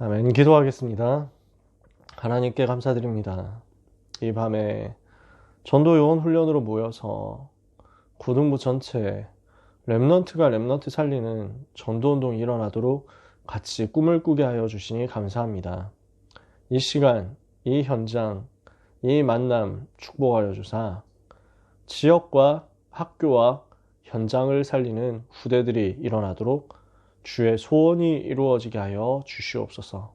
아멘. 기도하겠습니다. 하나님께 감사드립니다. 이 밤에 전도요원 훈련으로 모여서 고등부 전체 렘넌트가 렘넌트 살리는 전도운동이 일어나도록 같이 꿈을 꾸게 하여 주시니 감사합니다. 이 시간, 이 현장, 이 만남 축복하여 주사 지역과 학교와 현장을 살리는 후대들이 일어나도록 주의 소원이 이루어지게 하여 주시옵소서.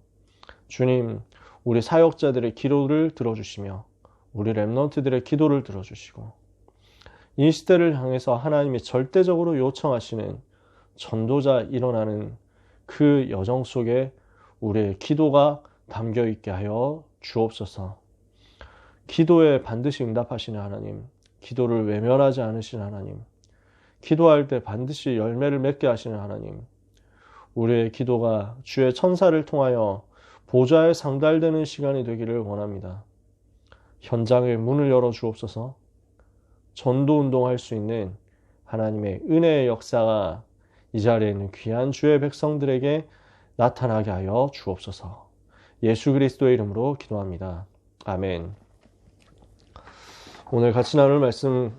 주님, 우리 사역자들의 기도를 들어주시며 우리 렘넌트들의 기도를 들어주시고 이 시대를 향해서 하나님이 절대적으로 요청하시는 전도자 일어나는 그 여정 속에 우리의 기도가 담겨있게 하여 주옵소서. 기도에 반드시 응답하시는 하나님, 기도를 외면하지 않으시는 하나님, 기도할 때 반드시 열매를 맺게 하시는 하나님, 우리의 기도가 주의 천사를 통하여 보좌에 상달되는 시간이 되기를 원합니다. 현장의 문을 열어 주옵소서. 전도운동할 수 있는 하나님의 은혜의 역사가 이 자리에 있는 귀한 주의 백성들에게 나타나게 하여 주옵소서. 예수 그리스도의 이름으로 기도합니다. 아멘. 오늘 같이 나눌 말씀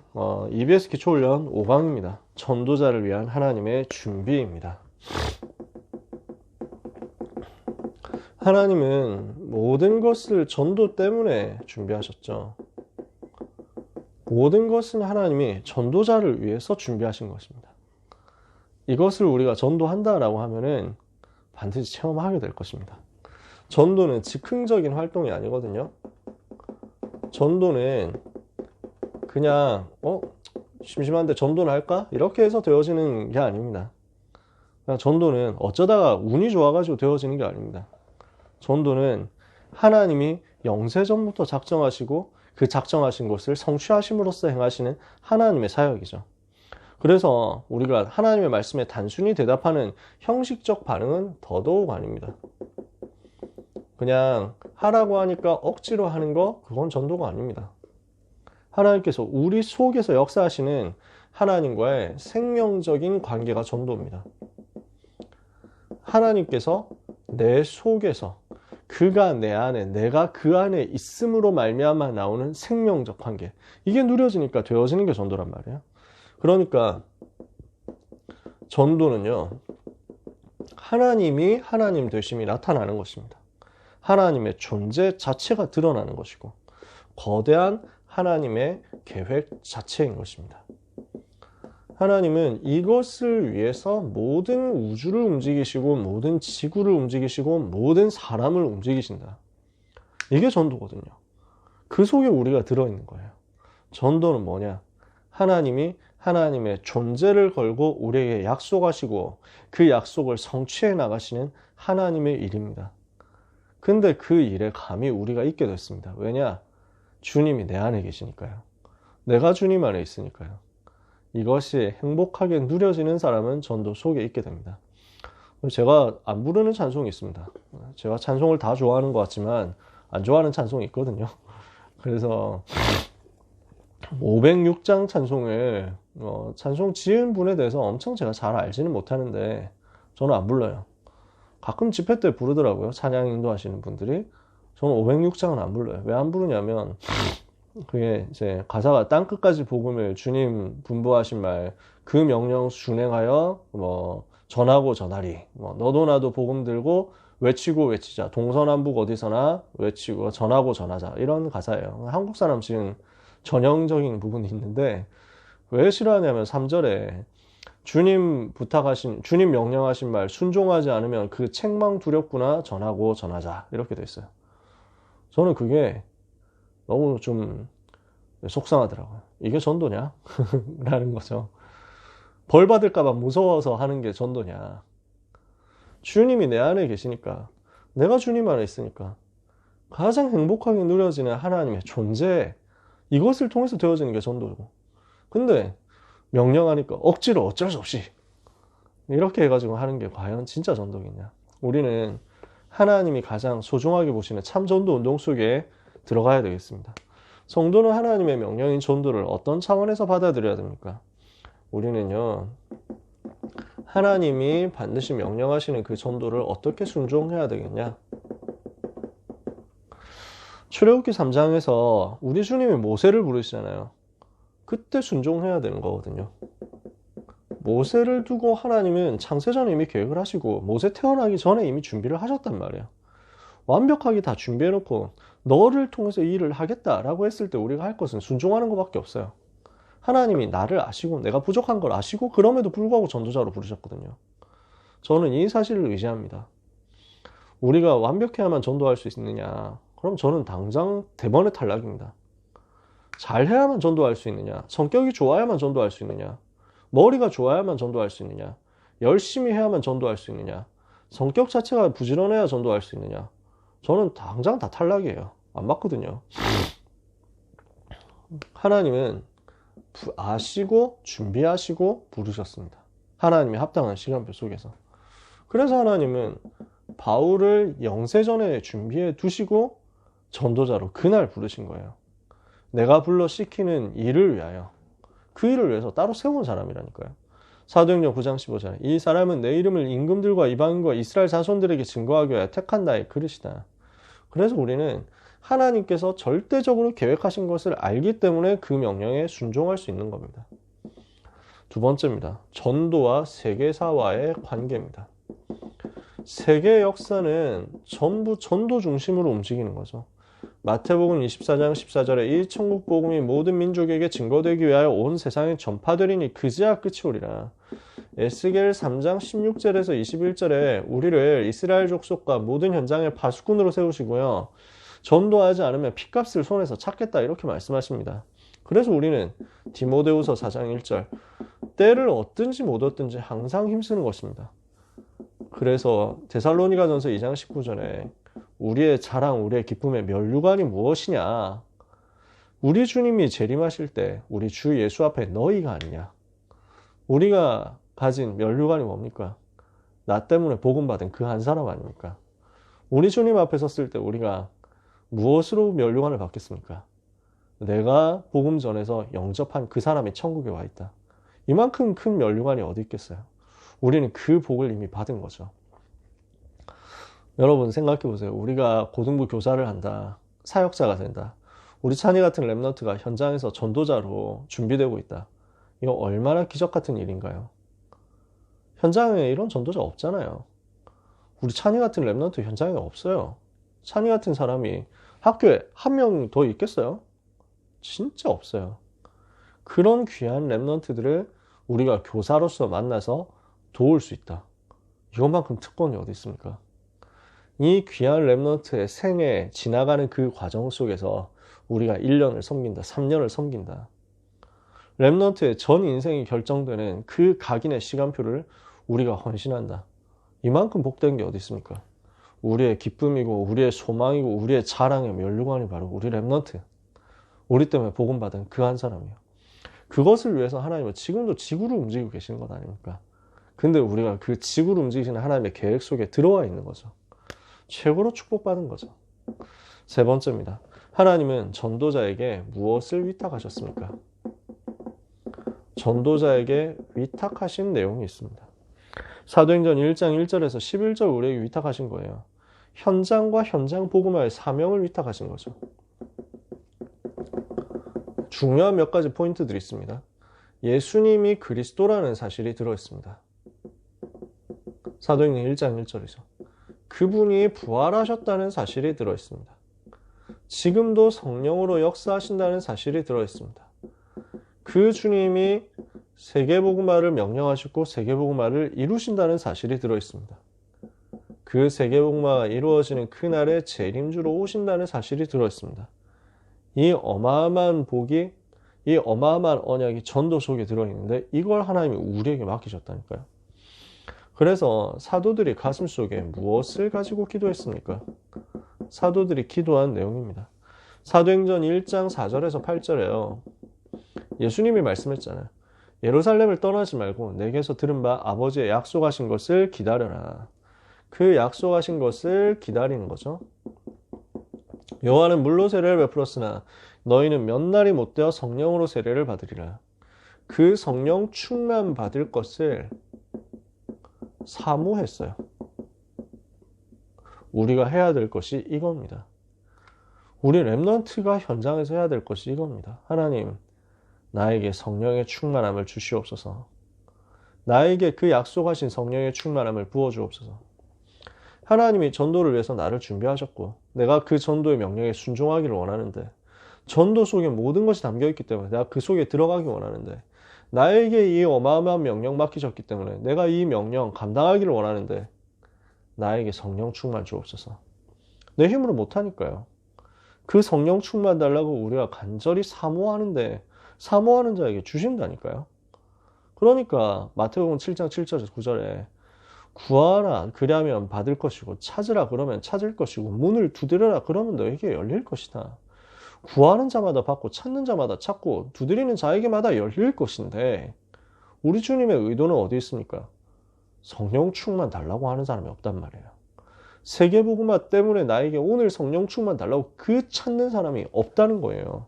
EBS 기초훈련 5강입니다. 전도자를 위한 하나님의 준비입니다. 하나님은 모든 것을 전도 때문에 준비하셨죠. 모든 것은 하나님이 전도자를 위해서 준비하신 것입니다. 이것을 우리가 전도한다라고 하면은 반드시 체험하게 될 것입니다. 전도는 즉흥적인 활동이 아니거든요. 전도는 그냥 심심한데 전도는 할까? 이렇게 해서 되어지는 게 아닙니다. 그냥 전도는 어쩌다가 운이 좋아가지고 되어지는 게 아닙니다. 전도는 하나님이 영세전부터 작정하시고 그 작정하신 것을 성취하심으로써 행하시는 하나님의 사역이죠. 그래서 우리가 하나님의 말씀에 단순히 대답하는 형식적 반응은 더더욱 아닙니다. 그냥 하라고 하니까 억지로 하는 거, 그건 전도가 아닙니다. 하나님께서 우리 속에서 역사하시는 하나님과의 생명적인 관계가 전도입니다. 하나님께서 내 속에서 그가 내 안에, 내가 그 안에 있음으로 말미암아 나오는 생명적 관계, 이게 누려지니까 되어지는 게 전도란 말이에요. 그러니까 전도는요, 하나님이 하나님 되심이 나타나는 것입니다. 하나님의 존재 자체가 드러나는 것이고 거대한 하나님의 계획 자체인 것입니다. 하나님은 이것을 위해서 모든 우주를 움직이시고 모든 지구를 움직이시고 모든 사람을 움직이신다. 이게 전도거든요. 그 속에 우리가 들어있는 거예요. 전도는 뭐냐? 하나님이 하나님의 존재를 걸고 우리에게 약속하시고 그 약속을 성취해 나가시는 하나님의 일입니다. 근데 그 일에 감히 우리가 있게 됐습니다. 왜냐? 주님이 내 안에 계시니까요. 내가 주님 안에 있으니까요. 이것이 행복하게 누려지는 사람은 전도 속에 있게 됩니다. 제가 안 부르는 찬송이 있습니다. 제가 찬송을 다 좋아하는 것 같지만 안 좋아하는 찬송이 있거든요. 그래서 506장 찬송을 찬송 지은 분에 대해서 엄청 제가 잘 알지는 못하는데 저는 안 불러요. 가끔 집회 때 부르더라고요. 찬양 인도하시는 분들이. 저는 506장은 안 불러요. 왜 안 부르냐면 그게 이제 가사가 땅끝까지 복음을 주님 분부하신 말 그 명령 준행하여 전하고 전하리, 너도 나도 복음 들고 외치고 외치자, 동서남북 어디서나 외치고 전하고 전하자, 이런 가사예요. 한국 사람 지금 전형적인 부분이 있는데 왜 싫어하냐면 3절에 주님 주님 명령하신 말 순종하지 않으면 그 책망 두렵구나, 전하고 전하자, 이렇게 돼 있어요. 저는 그게 너무 좀 속상하더라고요. 이게 전도냐? 라는 거죠. 벌 받을까봐 무서워서 하는 게 전도냐? 주님이 내 안에 계시니까, 내가 주님 안에 있으니까 가장 행복하게 누려지는 하나님의 존재, 이것을 통해서 되어지는 게 전도고. 근데 명령하니까 억지로 어쩔 수 없이 이렇게 해가지고 하는 게 과연 진짜 전도겠냐? 우리는 하나님이 가장 소중하게 보시는 참 전도 운동 속에 들어가야 되겠습니다. 성도는 하나님의 명령인 전도를 어떤 차원에서 받아들여야 됩니까? 우리는요, 하나님이 반드시 명령하시는 그 전도를 어떻게 순종해야 되겠냐? 출애굽기 3장에서 우리 주님이 모세를 부르시잖아요. 그때 순종해야 되는 거거든요. 모세를 두고 하나님은 창세전에 이미 계획을 하시고 모세 태어나기 전에 이미 준비를 하셨단 말이에요. 완벽하게 다 준비해놓고 너를 통해서 이 일을 하겠다라고 했을 때 우리가 할 것은 순종하는 것밖에 없어요. 하나님이 나를 아시고 내가 부족한 걸 아시고 그럼에도 불구하고 전도자로 부르셨거든요. 저는 이 사실을 의지합니다. 우리가 완벽해야만 전도할 수 있느냐? 그럼 저는 당장 대번의 탈락입니다. 잘해야만 전도할 수 있느냐? 성격이 좋아야만 전도할 수 있느냐? 머리가 좋아야만 전도할 수 있느냐? 열심히 해야만 전도할 수 있느냐? 성격 자체가 부지런해야 전도할 수 있느냐? 저는 당장 다 탈락이에요. 안 맞거든요. 하나님은 아시고 준비하시고 부르셨습니다. 하나님이 합당한 시간표 속에서. 그래서 하나님은 바울을 영세전에 준비해 두시고 전도자로 그날 부르신 거예요. 내가 불러 시키는 일을 위하여. 그 일을 위해서 따로 세운 사람이라니까요. 사도행전 9장 15절. 이 사람은 내 이름을 임금들과 이방인과 이스라엘 자손들에게 증거하기 위하여 택한 나의 그릇이다. 그래서 우리는 하나님께서 절대적으로 계획하신 것을 알기 때문에 그 명령에 순종할 수 있는 겁니다. 두 번째입니다. 전도와 세계사와의 관계입니다. 세계 역사는 전부 전도 중심으로 움직이는 거죠. 마태복음 24장 14절에 이 천국 복음이 모든 민족에게 증거되기 위하여 온 세상에 전파되리니 그제야 끝이 오리라. 에스겔 3장 16절에서 21절에 우리를 이스라엘 족속과 모든 현장에 파수꾼으로 세우시고요. 전도하지 않으면 핏값을 손에서 찾겠다 이렇게 말씀하십니다. 그래서 우리는 디모데후서 4장 1절 때를 얻든지 못 얻든지 항상 힘쓰는 것입니다. 그래서 데살로니가전서 2장 19절에 우리의 자랑, 우리의 기쁨의 면류관이 무엇이냐? 우리 주님이 재림하실 때 우리 주 예수 앞에 너희가 아니냐? 우리가 가진 면류관이 뭡니까? 나 때문에 복음받은 그 한 사람 아닙니까? 우리 주님 앞에 섰을 때 우리가 무엇으로 면류관을 받겠습니까? 내가 복음 전에서 영접한 그 사람이 천국에 와 있다. 이만큼 큰 면류관이 어디 있겠어요? 우리는 그 복을 이미 받은 거죠. 여러분 생각해 보세요. 우리가 고등부 교사를 한다. 사역자가 된다. 우리 찬이 같은 랩런트가 현장에서 전도자로 준비되고 있다. 이거 얼마나 기적 같은 일인가요? 현장에 이런 전도자 없잖아요. 우리 찬이 같은 랩런트 현장에 없어요. 찬이 같은 사람이 학교에 한 명 더 있겠어요? 진짜 없어요. 그런 귀한 랩런트들을 우리가 교사로서 만나서 도울 수 있다. 이것만큼 특권이 어디 있습니까? 이 귀한 랩런트의 생애 지나가는 그 과정 속에서 우리가 1년을 섬긴다, 3년을 섬긴다. 랩런트의 전 인생이 결정되는 그 각인의 시간표를 우리가 헌신한다. 이만큼 복된 게 어디 있습니까? 우리의 기쁨이고 우리의 소망이고 우리의 자랑의 면류관이 바로 우리 랩런트. 우리 때문에 복음받은 그 한 사람이에요. 그것을 위해서 하나님은 지금도 지구를 움직이고 계시는 것 아닙니까? 근데 우리가 그 지구를 움직이시는 하나님의 계획 속에 들어와 있는 거죠. 최고로 축복받은 거죠. 세 번째입니다. 하나님은 전도자에게 무엇을 위탁하셨습니까? 전도자에게 위탁하신 내용이 있습니다. 사도행전 1장 1절에서 11절 우리에게 위탁하신 거예요. 현장과 현장 복음화의 사명을 위탁하신 거죠. 중요한 몇 가지 포인트들이 있습니다. 예수님이 그리스도라는 사실이 들어있습니다. 사도행전 1장 1절이죠. 그분이 부활하셨다는 사실이 들어있습니다. 지금도 성령으로 역사하신다는 사실이 들어있습니다. 그 주님이 세계복음화를 명령하시고 세계복음화를 이루신다는 사실이 들어있습니다. 그 세계복음화가 이루어지는 그날에 재림주로 오신다는 사실이 들어있습니다. 이 어마어마한 복이, 이 어마어마한 언약이 전도 속에 들어있는데 이걸 하나님이 우리에게 맡기셨다니까요. 그래서 사도들이 가슴속에 무엇을 가지고 기도했습니까? 사도들이 기도한 내용입니다. 사도행전 1장 4절에서 8절에요. 예수님이 말씀했잖아요. 예루살렘을 떠나지 말고 내게서 들은 바 아버지의 약속하신 것을 기다려라. 그 약속하신 것을 기다리는 거죠. 요한은 물로 세례를 베풀었으나 너희는 몇 날이 못되어 성령으로 세례를 받으리라. 그 성령 충만 받을 것을 사모했어요. 우리가 해야 될 것이 이겁니다. 우리 렘넌트가 현장에서 해야 될 것이 이겁니다. 하나님, 나에게 성령의 충만함을 주시옵소서. 나에게 그 약속하신 성령의 충만함을 부어주옵소서. 하나님이 전도를 위해서 나를 준비하셨고 내가 그 전도의 명령에 순종하기를 원하는데, 전도 속에 모든 것이 담겨있기 때문에 내가 그 속에 들어가기 원하는데, 나에게 이 어마어마한 명령 맡기셨기 때문에 내가 이 명령 감당하기를 원하는데, 나에게 성령 충만 주옵소서. 내 힘으로 못하니까요. 그 성령 충만 달라고 우리가 간절히 사모하는데 사모하는 자에게 주신다니까요. 그러니까 마태복음 7장 7절 9절에 구하라 그리하면 받을 것이고 찾으라 그러면 찾을 것이고 문을 두드려라 그러면 너에게 열릴 것이다. 구하는 자마다 받고 찾는 자마다 찾고 두드리는 자에게마다 열릴 것인데, 우리 주님의 의도는 어디 있습니까? 성령 충만 달라고 하는 사람이 없단 말이에요. 세계복음화 때문에 나에게 오늘 성령 충만 달라고 그 찾는 사람이 없다는 거예요.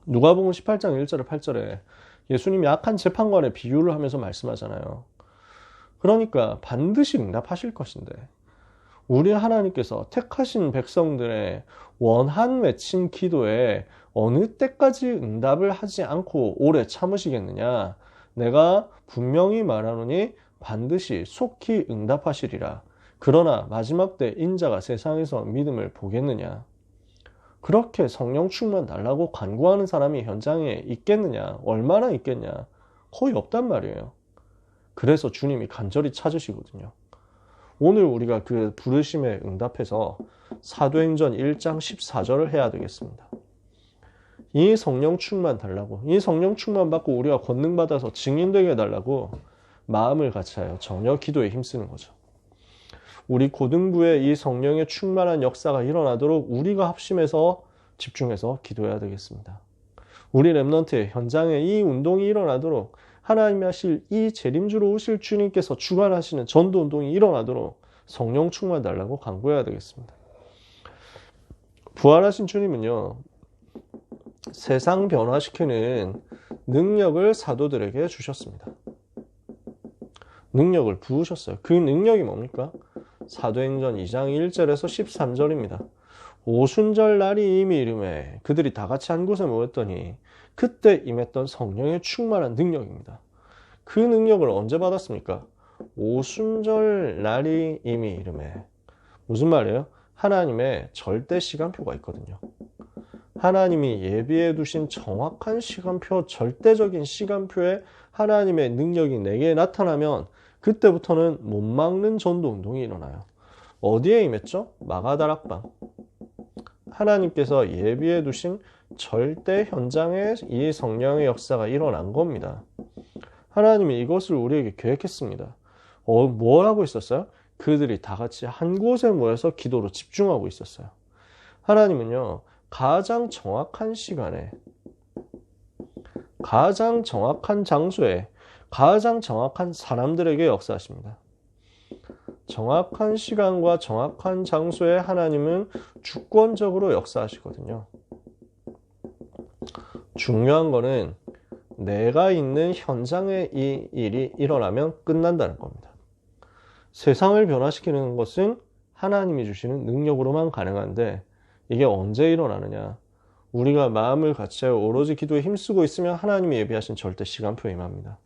누가복음 18장 1절에 8절에 예수님이 악한 재판관의 비유를 하면서 말씀하잖아요. 그러니까 반드시 응답하실 것인데, 우리 하나님께서 택하신 백성들의 원한 맺힌 기도에 어느 때까지 응답을 하지 않고 오래 참으시겠느냐? 내가 분명히 말하노니 반드시 속히 응답하시리라. 그러나 마지막 때 인자가 세상에서 믿음을 보겠느냐? 그렇게 성령 충만 달라고 간구하는 사람이 현장에 있겠느냐? 얼마나 있겠냐? 거의 없단 말이에요. 그래서 주님이 간절히 찾으시거든요. 오늘 우리가 그 부르심에 응답해서 사도행전 1장 14절을 해야 되겠습니다. 이 성령 충만 달라고, 이 성령 충만 받고 우리가 권능 받아서 증인되게 해달라고 마음을 같이하여 전혀 기도에 힘쓰는 거죠. 우리 고등부에 이 성령의 충만한 역사가 일어나도록 우리가 합심해서 집중해서 기도해야 되겠습니다. 우리 렘넌트의 현장에 이 운동이 일어나도록, 하나님이 하실 이 재림주로 오실 주님께서 주관하시는 전도 운동이 일어나도록 성령 충만 달라고 간구해야 되겠습니다. 부활하신 주님은요, 세상 변화시키는 능력을 사도들에게 주셨습니다. 능력을 부으셨어요. 그 능력이 뭡니까? 사도행전 2장 1절에서 13절입니다. 오순절 날이 이미 이름에 그들이 다 같이 한 곳에 모였더니 그때 임했던 성령의 충만한 능력입니다. 그 능력을 언제 받았습니까? 오순절 날이 이미 이름에. 무슨 말이에요? 하나님의 절대 시간표가 있거든요. 하나님이 예비해 두신 정확한 시간표, 절대적인 시간표에 하나님의 능력이 내게 나타나면 그때부터는 못 막는 전도 운동이 일어나요. 어디에 임했죠? 마가다락방. 하나님께서 예비해 두신 절대 현장에 이 성령의 역사가 일어난 겁니다. 하나님이 이것을 우리에게 계획했습니다. 뭘 하고 있었어요? 그들이 다 같이 한 곳에 모여서 기도로 집중하고 있었어요. 하나님은요, 가장 정확한 시간에, 가장 정확한 장소에, 가장 정확한 사람들에게 역사하십니다. 정확한 시간과 정확한 장소에 하나님은 주권적으로 역사하시거든요. 중요한 거는 내가 있는 현장에 이 일이 일어나면 끝난다는 겁니다. 세상을 변화시키는 것은 하나님이 주시는 능력으로만 가능한데, 이게 언제 일어나느냐? 우리가 마음을 같이하여 오로지 기도에 힘쓰고 있으면 하나님이 예비하신 절대 시간표에 임합니다.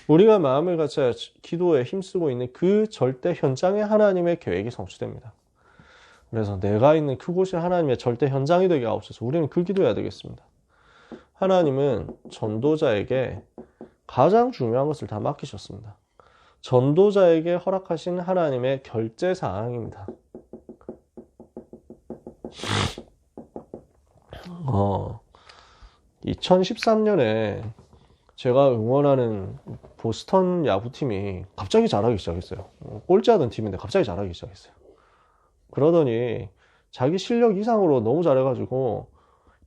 우리가 마음을 같이하여 기도에 힘쓰고 있는 그 절대 현장에 하나님의 계획이 성취됩니다. 그래서 내가 있는 그곳이 하나님의 절대 현장이 되게 하옵소서. 우리는 그 기도해야 되겠습니다. 하나님은 전도자에게 가장 중요한 것을 다 맡기셨습니다. 전도자에게 허락하신 하나님의 결제 사항입니다. 2013년에 제가 응원하는 보스턴 야구팀이 갑자기 잘하기 시작했어요. 꼴찌하던 팀인데 갑자기 잘하기 시작했어요. 그러더니 자기 실력 이상으로 너무 잘해가지고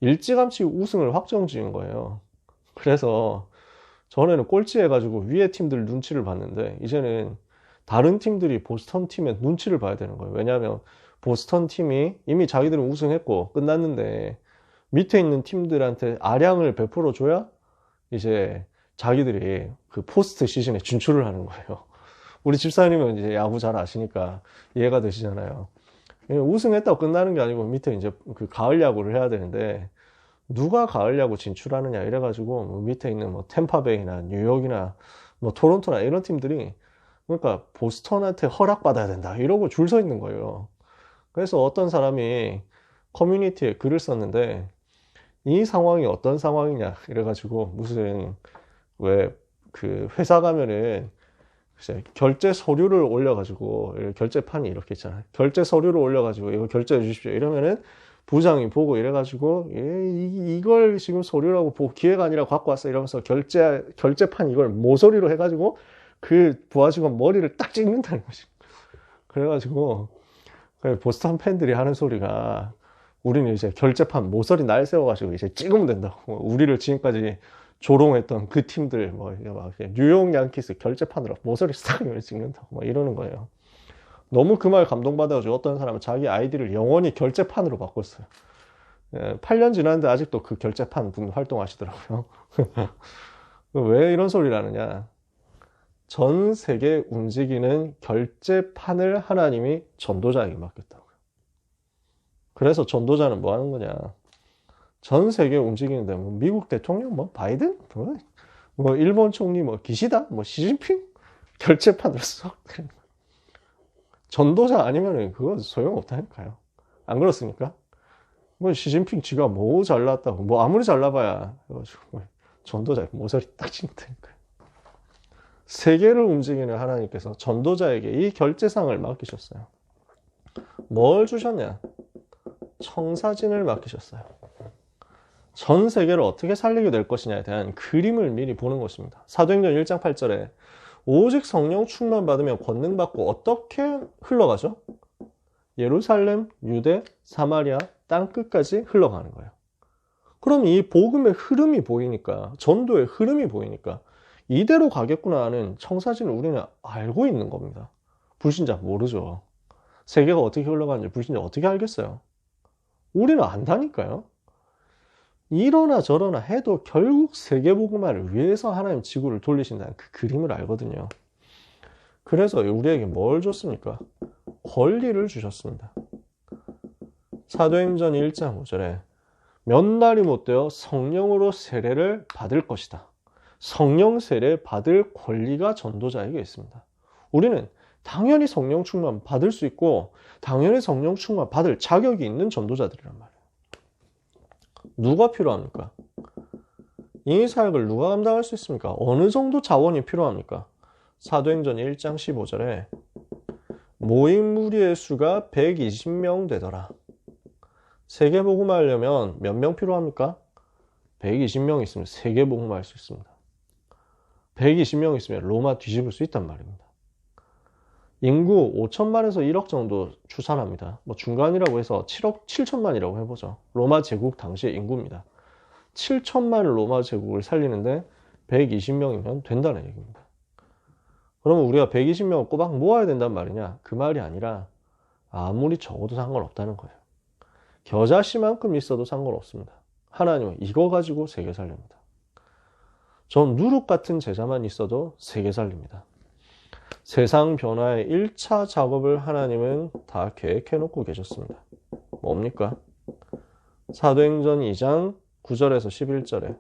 일찌감치 우승을 확정 지은 거예요. 그래서 전에는 꼴찌해가지고 위에 팀들 눈치를 봤는데, 이제는 다른 팀들이 보스턴 팀의 눈치를 봐야 되는 거예요. 왜냐하면 보스턴 팀이 이미 자기들은 우승했고 끝났는데 밑에 있는 팀들한테 아량을 베풀어 줘야 이제 자기들이 그 포스트 시즌에 진출을 하는 거예요. 우리 집사님은 이제 야구 잘 아시니까 이해가 되시잖아요. 우승했다고 끝나는 게 아니고 밑에 이제 그 가을 야구를 해야 되는데 누가 가을 야구 진출하느냐 이래가지고 뭐 밑에 있는 뭐 템파베이나 뉴욕이나 뭐 토론토나 이런 팀들이 그러니까 보스턴한테 허락받아야 된다 이러고 줄 서 있는 거예요. 그래서 어떤 사람이 커뮤니티에 글을 썼는데 이 상황이 어떤 상황이냐 이래가지고 무슨 왜 그 회사 가면은 결제 서류를 올려가지고 결제판이 이렇게 있잖아요. 결제 서류를 올려가지고 이거 결제해 주십시오 이러면은 부장이 보고 이래가지고 이걸 지금 서류라고 기회가 아니라 갖고 왔어 이러면서 결제판 이걸 모서리로 해가지고 그 부하 직원 머리를 딱 찍는다는 거지. 그래가지고 보스턴 팬들이 하는 소리가 우리는 이제 결제판 모서리 날 세워가지고 이제 찍으면 된다고. 우리를 지금까지 조롱했던 그 팀들 뭐 막 뉴욕 양키스 결제판으로 모서리 싹 찍는다고 막 이러는 거예요. 너무 그 말 감동받아가지고 어떤 사람은 자기 아이디를 영원히 결제판으로 바꿨어요. 8년 지났는데 아직도 그 결제판 분 활동하시더라고요. 왜 이런 소리를 하느냐. 전 세계 움직이는 결제판을 하나님이 전도자에게 맡겼다고요. 그래서 전도자는 뭐 하는 거냐. 전 세계 움직이는데 뭐 미국 대통령 뭐 바이든 뭐 일본 총리 뭐 기시다 뭐 시진핑 결제판으로 쏙 전도자 아니면은 그거 소용없다니까요. 안 그렇습니까? 뭐 시진핑 지가 뭐 잘났다고 뭐 아무리 잘나봐야 그래가지고 전도자 모서리 딱 찍는다니까요. 세계를 움직이는 하나님께서 전도자에게 이 결제상을 맡기셨어요. 뭘 주셨냐? 청사진을 맡기셨어요. 전 세계를 어떻게 살리게 될 것이냐에 대한 그림을 미리 보는 것입니다. 사도행전 1장 8절에 오직 성령 충만 받으면 권능 받고 어떻게 흘러가죠? 예루살렘, 유대, 사마리아, 땅끝까지 흘러가는 거예요. 그럼 이 복음의 흐름이 보이니까, 전도의 흐름이 보이니까 이대로 가겠구나 하는 청사진을 우리는 알고 있는 겁니다. 불신자 모르죠. 세계가 어떻게 흘러가는지 불신자 어떻게 알겠어요? 우리는 안다니까요. 이러나 저러나 해도 결국 세계복음화를 위해서 하나님 지구를 돌리신다는 그 그림을 알거든요. 그래서 우리에게 뭘 줬습니까? 권리를 주셨습니다. 사도행전 1장 5절에 몇 날이 못 되어 성령으로 세례를 받을 것이다. 성령 세례 받을 권리가 전도자에게 있습니다. 우리는 당연히 성령 충만 받을 수 있고 당연히 성령 충만 받을 자격이 있는 전도자들이란 말이에요. 누가 필요합니까? 이 사역을 누가 감당할 수 있습니까? 어느 정도 자원이 필요합니까? 사도행전 1장 15절에 모인 무리의 수가 120명 되더라. 세계복음화 하려면 몇 명 필요합니까? 120명 있으면 세계복음화 할 수 있습니다. 120명 있으면 로마 뒤집을 수 있단 말입니다. 인구 5천만에서 1억 정도 추산합니다. 뭐 중간이라고 해서 7억 7천만이라고 해보죠. 로마 제국 당시의 인구입니다. 7천만 로마 제국을 살리는데 120명이면 된다는 얘기입니다. 그러면 우리가 120명을 꼬박 모아야 된단 말이냐? 그 말이 아니라 아무리 적어도 상관없다는 거예요. 겨자씨만큼 있어도 상관없습니다. 하나님은 이거 가지고 세계 살립니다. 전 누룩 같은 제자만 있어도 세계 살립니다. 세상 변화의 1차 작업을 하나님은 다 계획해 놓고 계셨습니다. 뭡니까? 사도행전 2장 9절에서 11절에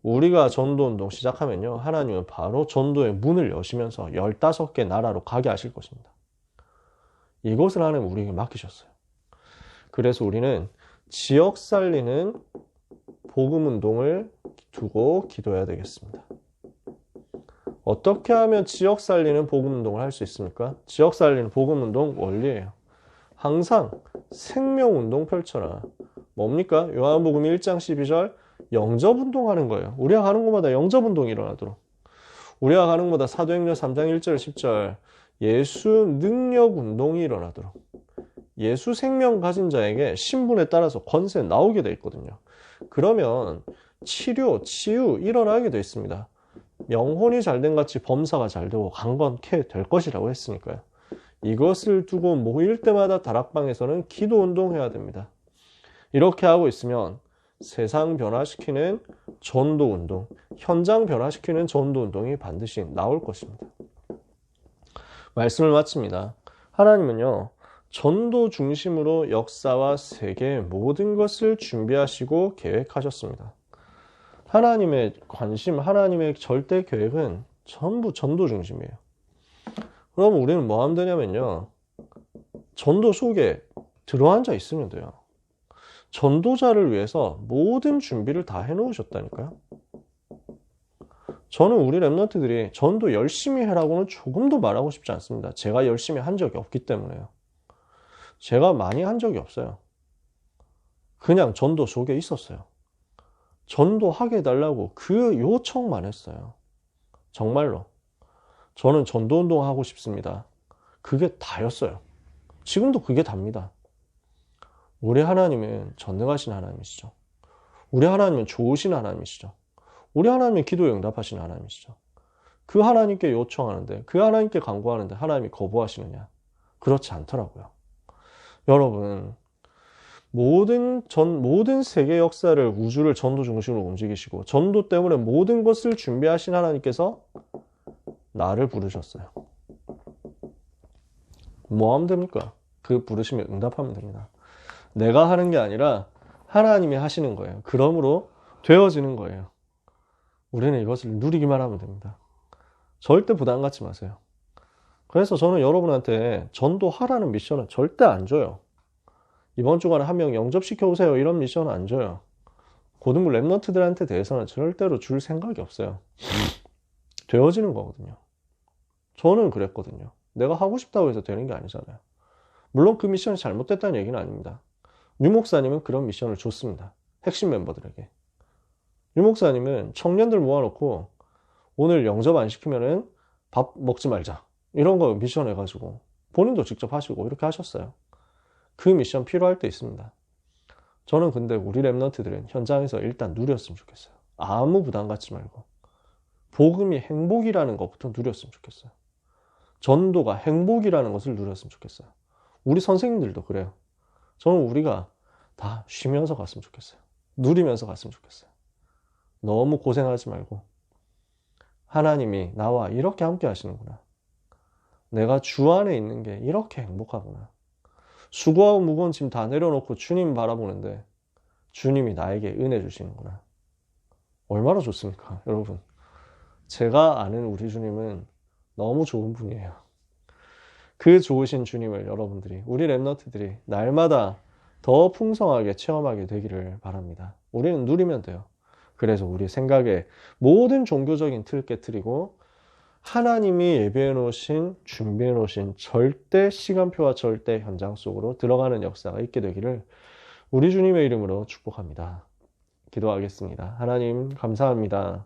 우리가 전도운동 시작하면요. 하나님은 바로 전도의 문을 여시면서 15개 나라로 가게 하실 것입니다. 이것을 하나님 우리에게 맡기셨어요. 그래서 우리는 지역 살리는 복음운동을 두고 기도해야 되겠습니다. 어떻게 하면 지역 살리는 복음운동을 할 수 있습니까? 지역 살리는 복음운동 원리예요. 항상 생명운동 펼쳐라. 뭡니까? 요한복음 1장 12절 영접운동 하는 거예요. 우리가 가는 곳마다 영접운동이 일어나도록. 우리가 가는 곳마다 사도행전 3장 1절 10절 예수 능력운동이 일어나도록. 예수 생명 가진 자에게 신분에 따라서 권세 나오게 돼 있거든요. 그러면 치료, 치유 일어나게 돼 있습니다. 영혼이 잘된 같이 범사가 잘되고 강건케 될 것이라고 했으니까요. 이것을 두고 모일 때마다 다락방에서는 기도운동 해야 됩니다. 이렇게 하고 있으면 세상 변화시키는 전도운동, 현장 변화시키는 전도운동이 반드시 나올 것입니다. 말씀을 마칩니다. 하나님은요, 전도 중심으로 역사와 세계의 모든 것을 준비하시고 계획하셨습니다. 하나님의 관심, 하나님의 절대 계획은 전부 전도 중심이에요. 그럼 우리는 뭐 하면 되냐면요, 전도 속에 들어앉아 있으면 돼요. 전도자를 위해서 모든 준비를 다 해놓으셨다니까요. 저는 우리 랩런트들이 전도 열심히 해라고는 조금도 말하고 싶지 않습니다. 제가 열심히 한 적이 없기 때문에요. 제가 많이 한 적이 없어요. 그냥 전도 속에 있었어요. 전도하게 해달라고 그 요청만 했어요. 정말로. 저는 전도운동 하고 싶습니다. 그게 다였어요. 지금도 그게 답니다. 우리 하나님은 전능하신 하나님이시죠. 우리 하나님은 좋으신 하나님이시죠. 우리 하나님은 기도에 응답하시는 하나님이시죠. 그 하나님께 요청하는데, 그 하나님께 간구하는데 하나님이 거부하시느냐? 그렇지 않더라고요. 여러분, 모든 세계 역사를, 우주를 전도 중심으로 움직이시고 전도 때문에 모든 것을 준비하신 하나님께서 나를 부르셨어요. 뭐 하면 됩니까? 그 부르심에 응답하면 됩니다. 내가 하는 게 아니라 하나님이 하시는 거예요. 그러므로 되어지는 거예요. 우리는 이것을 누리기만 하면 됩니다. 절대 부담 갖지 마세요. 그래서 저는 여러분한테 전도하라는 미션은 절대 안 줘요. 이번 주간에 한 명 영접시켜 오세요, 이런 미션은 안 줘요. 고등부 랩런트들한테 대해서는 절대로 줄 생각이 없어요. 되어지는 거거든요. 저는 그랬거든요. 내가 하고 싶다고 해서 되는 게 아니잖아요. 물론 그 미션이 잘못됐다는 얘기는 아닙니다. 유 목사님은 그런 미션을 줬습니다. 핵심 멤버들에게. 유 목사님은 청년들 모아놓고 오늘 영접 안 시키면은 밥 먹지 말자, 이런 거 미션 해가지고 본인도 직접 하시고 이렇게 하셨어요. 그 미션 필요할 때 있습니다. 저는 근데 우리 랩런트들은 현장에서 일단 누렸으면 좋겠어요. 아무 부담 갖지 말고 복음이 행복이라는 것부터 누렸으면 좋겠어요. 전도가 행복이라는 것을 누렸으면 좋겠어요. 우리 선생님들도 그래요. 저는 우리가 다 쉬면서 갔으면 좋겠어요. 누리면서 갔으면 좋겠어요. 너무 고생하지 말고 하나님이 나와 이렇게 함께 하시는구나. 내가 주 안에 있는 게 이렇게 행복하구나. 수고하고 무거운 짐 다 내려놓고 주님 바라보는데 주님이 나에게 은혜 주시는구나. 얼마나 좋습니까, 여러분? 제가 아는 우리 주님은 너무 좋은 분이에요. 그 좋으신 주님을 여러분들이, 우리 랩런트들이 날마다 더 풍성하게 체험하게 되기를 바랍니다. 우리는 누리면 돼요. 그래서 우리 생각에 모든 종교적인 틀 깨트리고 하나님이 예배해 놓으신, 준비해 놓으신 절대 시간표와 절대 현장 속으로 들어가는 역사가 있게 되기를 우리 주님의 이름으로 축복합니다. 기도하겠습니다. 하나님 감사합니다.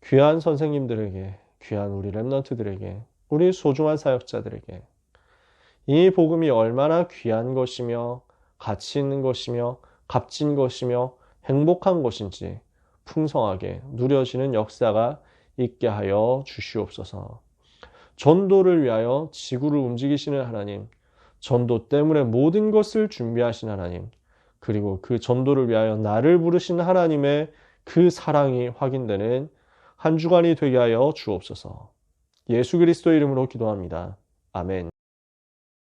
귀한 선생님들에게, 귀한 우리 랩런트들에게, 우리 소중한 사역자들에게 이 복음이 얼마나 귀한 것이며 가치 있는 것이며 값진 것이며 행복한 것인지 풍성하게 누려지는 역사가 있게 하여 주시옵소서. 전도를 위하여 지구를 움직이시는 하나님, 전도 때문에 모든 것을 준비하신 하나님, 그리고 그 전도를 위하여 나를 부르신 하나님의 그 사랑이 확인되는 한 주간이 되게 하여 주옵소서. 예수 그리스도 이름으로 기도합니다. 아멘.